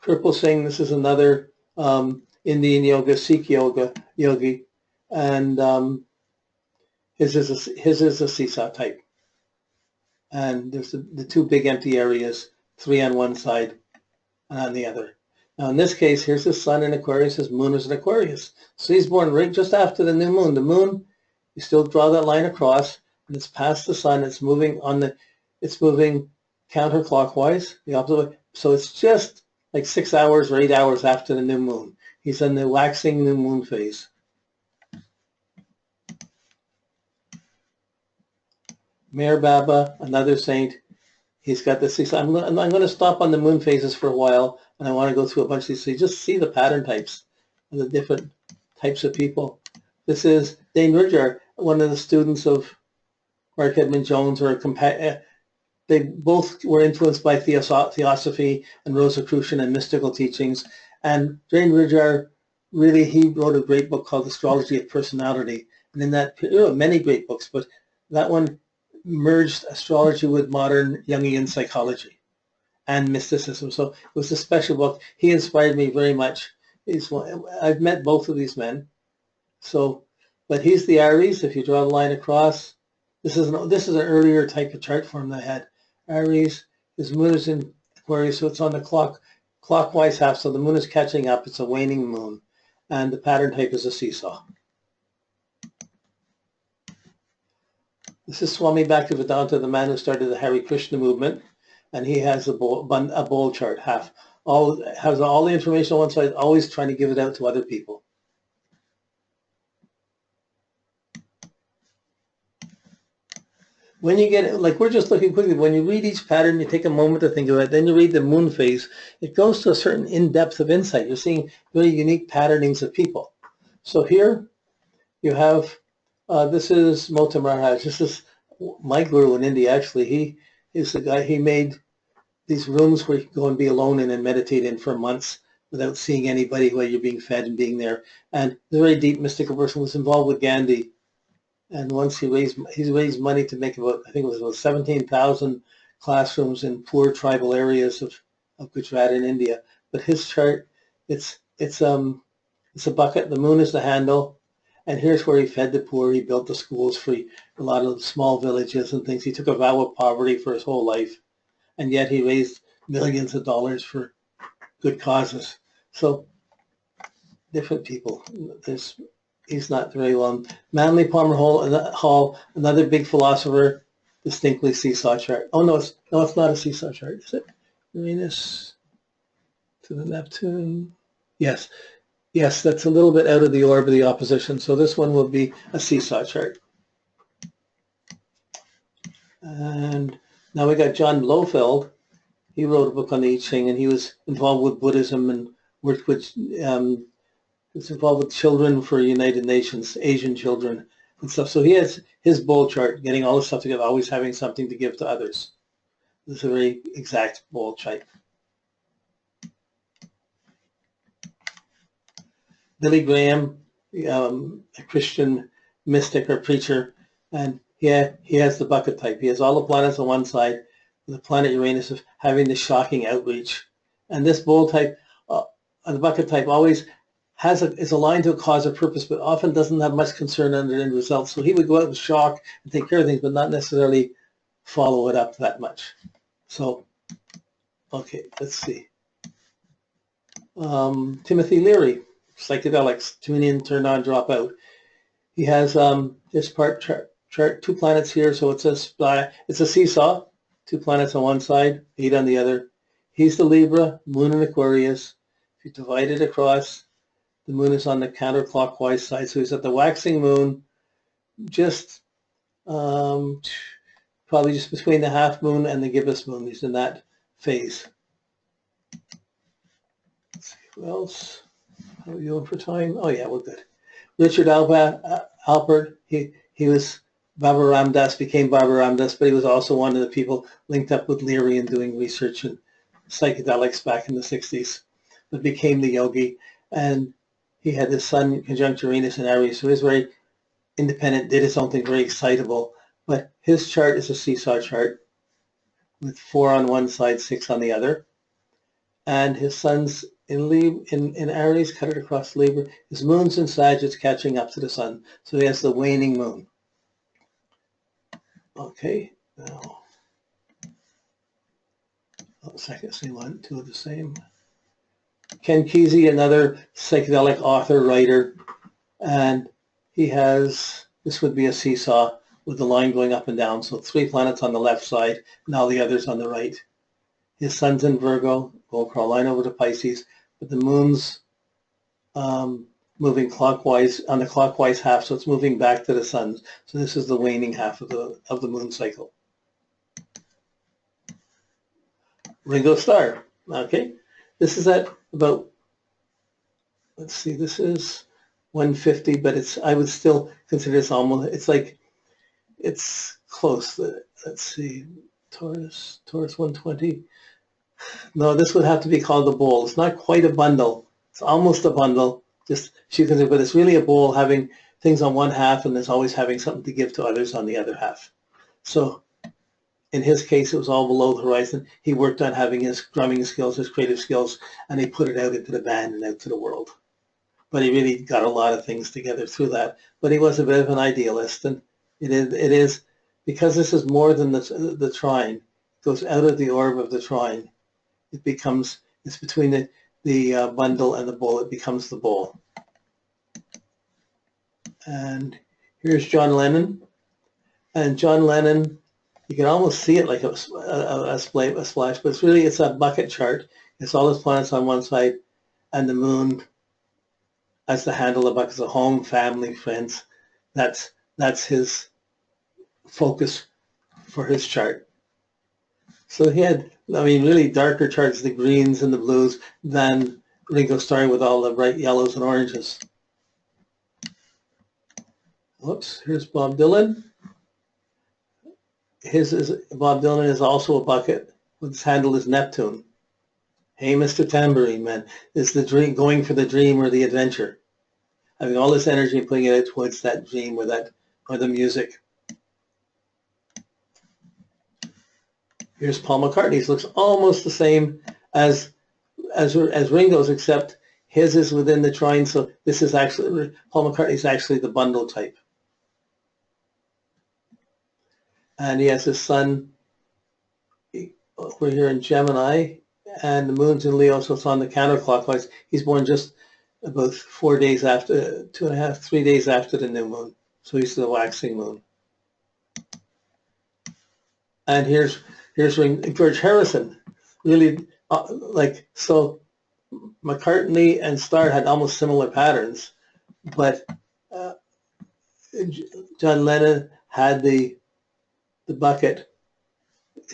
Purple Singh, this is another Indian yoga, Sikh yogi, and his is a seesaw type. And there's the two big empty areas, 3 on one side and on the other. Now in this case, here's his sun in Aquarius, his moon is in Aquarius. So he's born right just after the new moon. The moon, you still draw that line across, and it's past the sun. It's moving counterclockwise, the opposite way. So it's just like 6 hours or 8 hours after the new moon. He's in the waxing new moon phase. Meher Baba, another saint, he's got the six. I'm going to stop on the moon phases for a while, and I want to go through a bunch of these so you just see the pattern types and the different types of people. This is Dane Rudhyar, one of the students of Mark Edmund Jones, or they both were influenced by Theosophy and Rosicrucian and mystical teachings. And Dane Rudhyar, really, he wrote a great book called Astrology of Personality. And in that, many great books, but that one merged astrology with modern Jungian psychology and mysticism. So it was a special book. He inspired me very much. I've met both of these men. So, but he's the Aries. If you draw the line across, this is an earlier type of chart form that I had. Aries, his moon is in Aquarius, so it's on the clockwise half. So the moon is catching up. It's a waning moon, and the pattern type is a seesaw. This is Swami Bhaktivedanta, the man who started the Hare Krishna movement, and he has a bowl chart, has all the information on one side, always trying to give it out to other people. When you get, like we're just looking quickly, when you read each pattern, you take a moment to think about it, then you read the moon phase, it goes to a certain in-depth of insight. You're seeing very unique patternings of people. So here you have this is Mota Maharaj. This is my guru in India, actually. He is the guy, he made these rooms where you can go and be alone in and meditate in for months without seeing anybody while you're being fed and being there. And the very deep mystical person was involved with Gandhi. And once he raised money to make about, I think it was about 17,000 classrooms in poor tribal areas of Gujarat in India. But his chart, it's a bucket, the moon is the handle. And here's where he fed the poor. He built the schools for a lot of small villages and things. He took a vow of poverty for his whole life. And yet he raised millions of dollars for good causes. So different people. He's not very well. Manly Palmer Hall, another big philosopher, distinctly seesaw chart. Oh, no, it's not a seesaw chart, is it? Uranus to the Neptune. Yes. Yes, that's a little bit out of the orb of the opposition. So this one will be a seesaw chart. And now we got John Blofeld. He wrote a book on the I Ching, and he was involved with Buddhism and worked with, was involved with children for United Nations, Asian children and stuff. So he has his bowl chart, getting all the stuff together, always having something to give to others. This is a very exact bowl chart. Billy Graham, a Christian mystic or preacher, and he has the bucket type. He has all the planets on one side, the planet Uranus of having the shocking outreach. And this bowl type, the bucket type, always is aligned to a cause or purpose, but often doesn't have much concern on the end result. So he would go out and shock and take care of things, but not necessarily follow it up that much. So, okay, let's see. Timothy Leary. Psychedelics, tune in, turn on, drop out. He has this part chart, 2 planets here, so it's a seesaw, 2 planets on one side, 8 on the other. He's the Libra, moon in Aquarius. If you divide it across, the moon is on the counterclockwise side, so he's at the waxing moon, just probably just between the half moon and the gibbous moon. He's in that phase. Let's see who else. How are we doing for time? Oh yeah, we're good. Richard Alpert, he was Baba Ram Das, became Baba Ram Das, but he was also one of the people linked up with Leary and doing research in psychedelics back in the 60s, but became the yogi. And he had his sun conjunct Uranus and Aries, so he was very independent, did his own thing, very excitable. But his chart is a seesaw chart with 4 on one side, 6 on the other. and his sun's in Aries, cut it across Libra. His moon's in Sagittarius, catching up to the sun. So he has the waning moon. Okay, now, second, same one, two of the same. Ken Kesey, another psychedelic author, writer, and he has, this would be a seesaw with the line going up and down. So 3 planets on the left side and all the others on the right. His sun's in Virgo, go across a line over to Pisces, but the moon's moving clockwise on the clockwise half, so it's moving back to the sun. So this is the waning half of the moon cycle. Ringo Starr. Okay, this is at about, let's see, this is 150, but it's, I would still consider this almost, it's like, it's close. Let's see, Taurus 120. No, this would have to be called a bowl. It's not quite a bundle. It's almost a bundle, just you can say, but it's really a bowl having things on one half, and there's always having something to give to others on the other half. So in his case, it was all below the horizon. He worked on having his drumming skills, his creative skills, and he put it out into the band and out to the world. But he really got a lot of things together through that. But he was a bit of an idealist, and it is because this is more than the trine. It goes out of the orb of the trine. It becomes, it's between the bundle and the bowl. It becomes the bowl. And here's John Lennon. And John Lennon, you can almost see it like a splash, but it's a bucket chart. It's all his planets on one side, and the moon as the handle of the bucket, so home, family, friends. That's his focus for his chart. So he had, I mean, really darker charts, the greens and the blues, than Ringo Starr with all the bright yellows and oranges. Whoops, here's Bob Dylan. Bob Dylan is also a bucket. His handle is Neptune. Hey, Mr. Tambourine Man, is the dream, going for the dream or the adventure. Having all this energy and putting it out towards that dream or the music. Here's Paul McCartney's. Looks almost the same as Ringo's, except his is within the trine. So this is actually, Paul McCartney's actually the bundle type. And he has his sun over here in Gemini, and the moon's in Leo, so it's on the counterclockwise. He's born just about 4 days after, 2.5, 3 days after the new moon. So he's the waxing moon. And here's George Harrison. Really, so McCartney and Starr had almost similar patterns, but John Lennon had the bucket.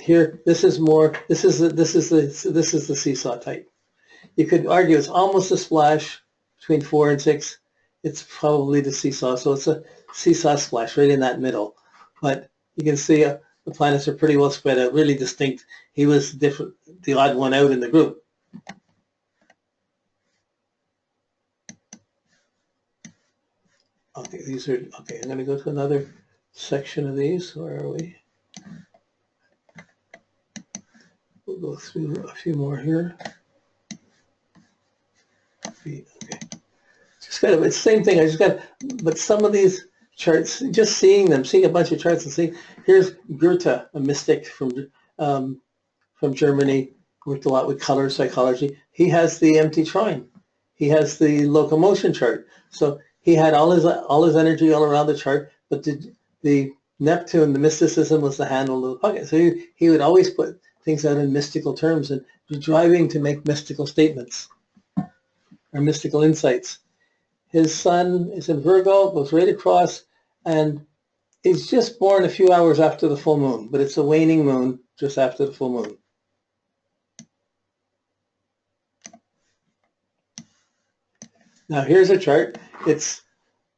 Here, this is the seesaw type. You could argue it's almost a splash between 4 and 6. It's probably the seesaw, so it's a seesaw splash right in that middle. But you can see the planets are pretty well spread out, really distinct. He was different, the odd one out in the group. Okay, okay, I'm going to go to another section of these. Where are we? We'll go through a few more here. Okay. Just kind of, it's the same thing. But some of these charts, just seeing a bunch of charts and seeing, here's Goethe, a mystic from Germany, worked a lot with color psychology. He has the empty trine. He has the locomotion chart. So he had all his energy all around the chart, but the Neptune, the mysticism, was the handle of the bucket. So he would always put things out in mystical terms and be driving to make mystical statements or mystical insights. His sun is in Virgo, goes right across, and is just born a few hours after the full moon, but it's a waning moon just after the full moon. Now here's a chart. It's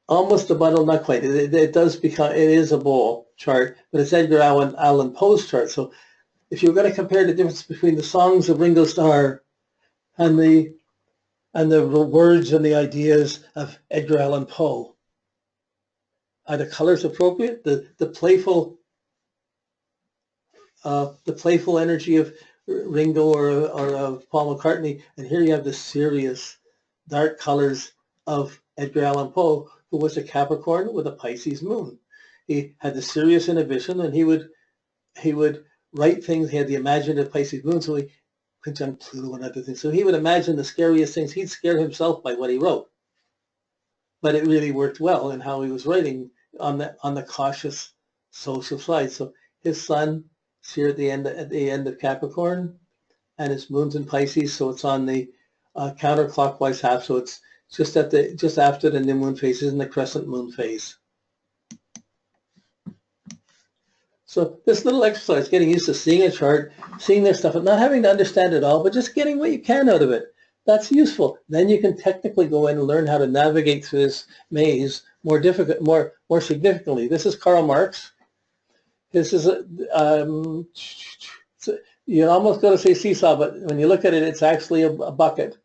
almost a bundle, not quite. It is a bowl chart, but it's Edgar Allan Poe's chart. So if you're going to compare the difference between the songs of Ringo Starr and the words and the ideas of Edgar Allan Poe, are the colors appropriate? The playful energy of Ringo or Paul McCartney, and here you have the serious dark colors of Edgar Allan Poe, who was a Capricorn with a Pisces moon. He had the serious inhibition, and he would write things. He had the imaginative Pisces moon, so he conjunct Pluto and other things. So he would imagine the scariest things. He'd scare himself by what he wrote, but it really worked well in how he was writing on the cautious social side. So his sun is here at the end of Capricorn, and his moon's in Pisces, so it's on the counterclockwise half. So it's just after the new moon phase, is in the crescent moon phase. So this little exercise, getting used to seeing a chart, seeing this stuff, and not having to understand it all, but just getting what you can out of it. That's useful. Then you can technically go in and learn how to navigate through this maze more significantly. This is Karl Marx. This is you almost go to say seesaw, but when you look at it, it's actually a bucket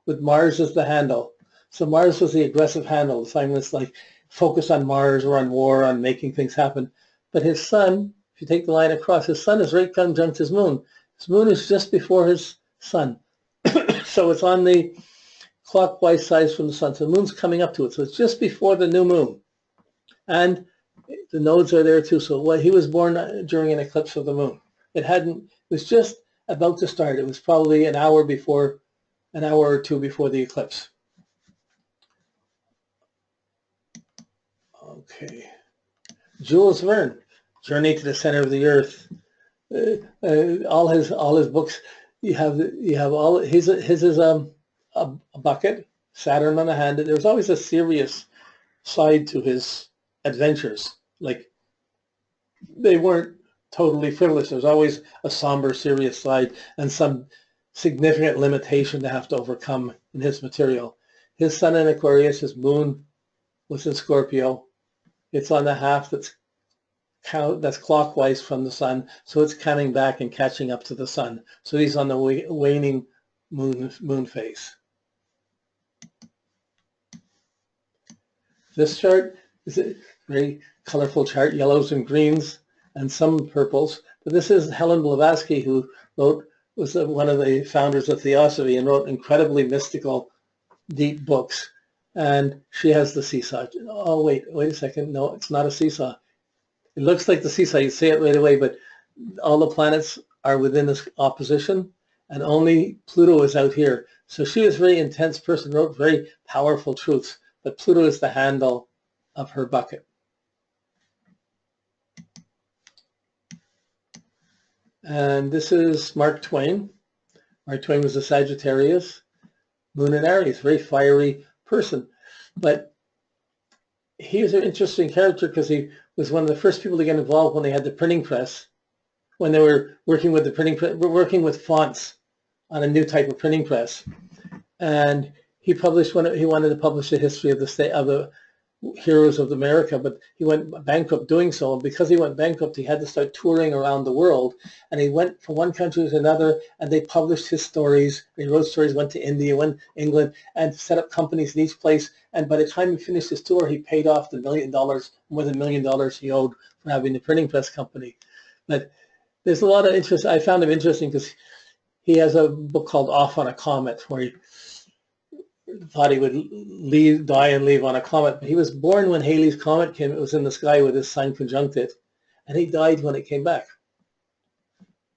with Mars as the handle. So Mars was the aggressive handle. The sign was like focus on Mars or on war, on making things happen. But his sun, if you take the line across, his sun is right conjunct his moon. His moon is just before his sun. So it's on the clockwise side from the sun. So the moon's coming up to it. So it's just before the new moon. And the nodes are there too. So he was born during an eclipse of the moon. It was just about to start. It was probably an hour or two before the eclipse. Okay. Jules Verne, Journey to the Center of the Earth. All his books, you have all his is a bucket, Saturn on the hand. There's always a serious side to his adventures. Like they weren't totally frivolous. There's always a somber, serious side and some significant limitation to have to overcome in his material. His sun in Aquarius, his moon was in Scorpio. It's on the half that's clockwise from the sun, so it's coming back and catching up to the sun. So he's on the waning moon phase. This chart is a very colorful chart, yellows and greens and some purples. But this is Helen Blavatsky, who was one of the founders of Theosophy and wrote incredibly mystical, deep books. And she has the seesaw. Oh, wait a second. No, it's not a seesaw. It looks like the seesaw. You see it right away, but all the planets are within this opposition, and only Pluto is out here. So she was a very intense person, wrote very powerful truths, but Pluto is the handle of her bucket. And this is Mark Twain. Mark Twain was a Sagittarius, moon in Aries, very fiery person. But he was an interesting character because he was one of the first people to get involved when they had the printing press, when they were working with the printing press, working with fonts on a new type of printing press. And he wanted to publish the history of the heroes of America, but he went bankrupt doing so. And because he went bankrupt, he had to start touring around the world. And he went from one country to another, and they published his stories. He wrote stories, went to India, went to England, and set up companies in each place. And by the time he finished his tour, he paid off the more than $1 million he owed for having the printing press company. But there's a lot of interest. I found him interesting because he has a book called Off on a Comet, where he thought he would die and leave on a comet. But he was born when Halley's Comet came. It was in the sky with his sun conjunct it, and he died when it came back.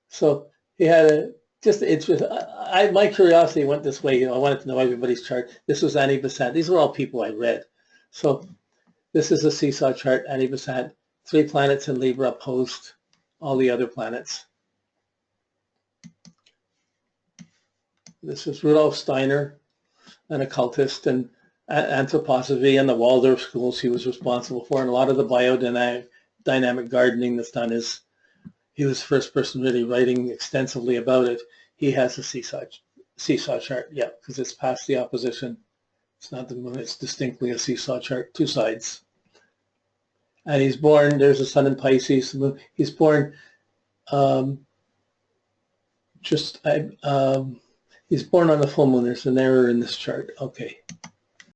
So he had my curiosity went this way. I wanted to know everybody's chart. This was Annie Besant. These were all people I read. So this is a seesaw chart. Annie Besant, 3 planets in Libra opposed all the other planets. This is Rudolf Steiner, an occultist and anthroposophy and the Waldorf schools he was responsible for, and a lot of the biodynamic gardening that's done he was the first person really writing extensively about it. He has a seesaw chart, yeah, because it's past the opposition. It's not the moon, it's distinctly a seesaw chart, 2 sides. And he's born, there's a sun in Pisces. He's born he's born on the full moon. There's an error in this chart. Okay.